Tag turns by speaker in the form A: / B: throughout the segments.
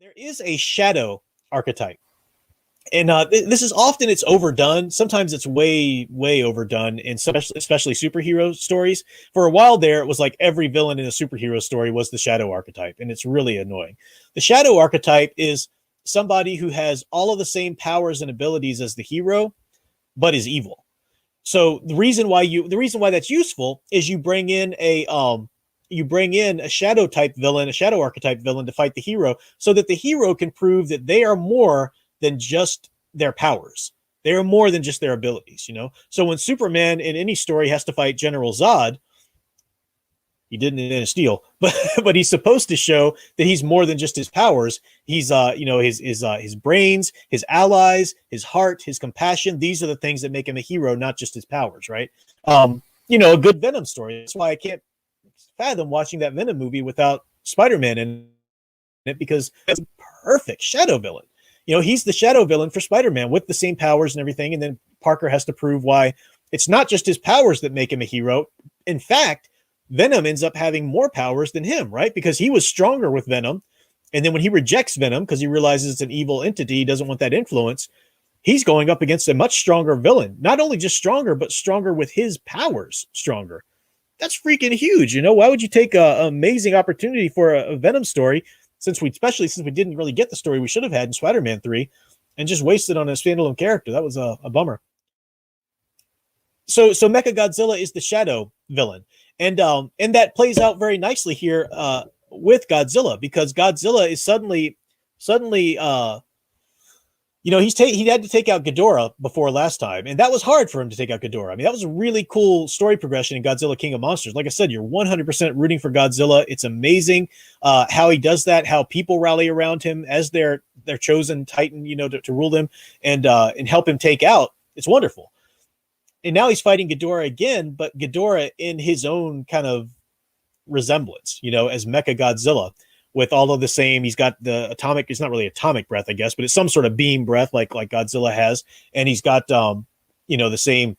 A: There is a shadow archetype. And this is often it's overdone. Sometimes it's way overdone in especially superhero stories. For a while there, it was like every villain in a superhero story was the shadow archetype, and it's really annoying. The shadow archetype is somebody who has all of the same powers and abilities as the hero, but is evil. So the reason why that's useful is you bring in a shadow type villain, a shadow archetype villain to fight the hero, so that the hero can prove that they are more than just their powers. They are more than just their abilities, you know? So when Superman in any story has to fight General Zod, he didn't in a Steel, but he's supposed to show that he's more than just his powers. He's his brains, his allies, his heart, his compassion. These are the things that make him a hero, not just his powers, right? A good Venom story. That's why I can't fathom watching that Venom movie without Spider-Man in it, because it's a perfect shadow villain. He's the shadow villain for Spider-Man with the same powers and everything. And then Parker has to prove why it's not just his powers that make him a hero. In fact, Venom ends up having more powers than him, right? Because he was stronger with Venom. And then when he rejects Venom because he realizes it's an evil entity, he doesn't want that influence, he's going up against a much stronger villain. Not only just stronger, but stronger with his powers stronger. That's freaking huge. Why would you take an amazing opportunity for a Venom story, especially since we didn't really get the story we should have had in Spider-Man 3, and just waste it on a standalone character? That was a bummer. So Mechagodzilla is the shadow villain. And that plays out very nicely here with Godzilla, because Godzilla is suddenly he had to take out Ghidorah before last time, and that was hard for him to take out Ghidorah. I mean, that was a really cool story progression in Godzilla King of Monsters. Like I said, you're 100% rooting for Godzilla. It's amazing how he does that, how people rally around him as their chosen titan, to rule them and help him take out. It's wonderful. And now he's fighting Ghidorah again, but Ghidorah in his own kind of resemblance, as Mechagodzilla, with all of the same. He's got the atomic, it's not really atomic breath, I guess, but it's some sort of beam breath like Godzilla has. And he's got, the same,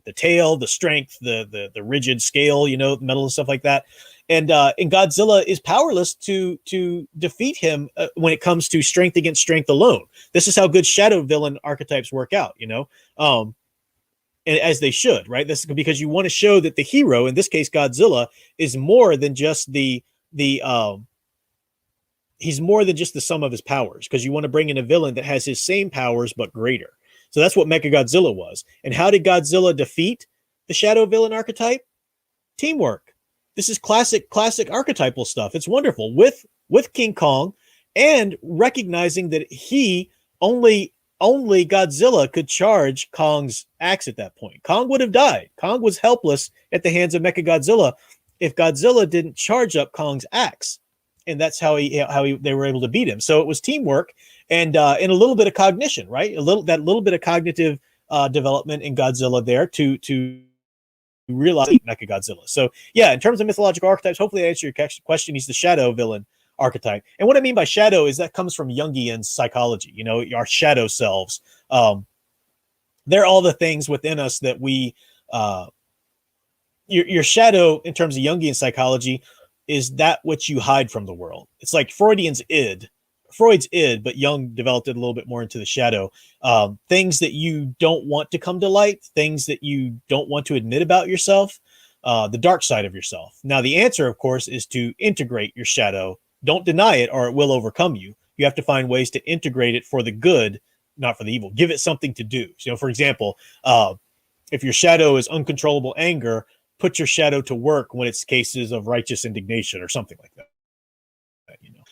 A: the tail, the strength, the rigid scale, metal and stuff like that. And Godzilla is powerless to defeat him when it comes to strength against strength alone. This is how good shadow villain archetypes work out, and as they should, right? This is because you want to show that the hero, in this case Godzilla, is more than just he's more than just the sum of his powers, because you want to bring in a villain that has his same powers but greater. So that's what Mechagodzilla was. And how did Godzilla defeat the shadow villain archetype? Teamwork. This is classic archetypal stuff. It's wonderful with King Kong, and recognizing that only Godzilla could charge Kong's axe at that point. Kong would have died. Kong was helpless at the hands of Mechagodzilla if Godzilla didn't charge up Kong's axe. And that's how they were able to beat him. So it was teamwork and a little bit of cognition, right? A little bit of cognitive development in Godzilla there to realize Mechagodzilla. So yeah, in terms of mythological archetypes, hopefully I answer your question. He's the shadow villain archetype. And what I mean by shadow is that comes from Jungian psychology, our shadow selves. They're all the things within us that we, your shadow in terms of Jungian psychology is that which you hide from the world. It's like Freud's id, but Jung developed it a little bit more into the shadow. Things that you don't want to come to light, things that you don't want to admit about yourself, the dark side of yourself. Now, the answer, of course, is to integrate your shadow. Don't deny it or it will overcome you. You have to find ways to integrate it for the good, not for the evil. Give it something to do. So, for example, if your shadow is uncontrollable anger, put your shadow to work when it's cases of righteous indignation or something like that.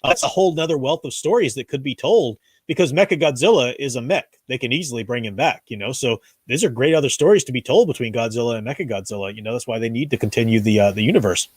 A: That's a whole nother wealth of stories that could be told, because Mechagodzilla is a mech. They can easily bring him back, So these are great other stories to be told between Godzilla and Mechagodzilla. That's why they need to continue the universe.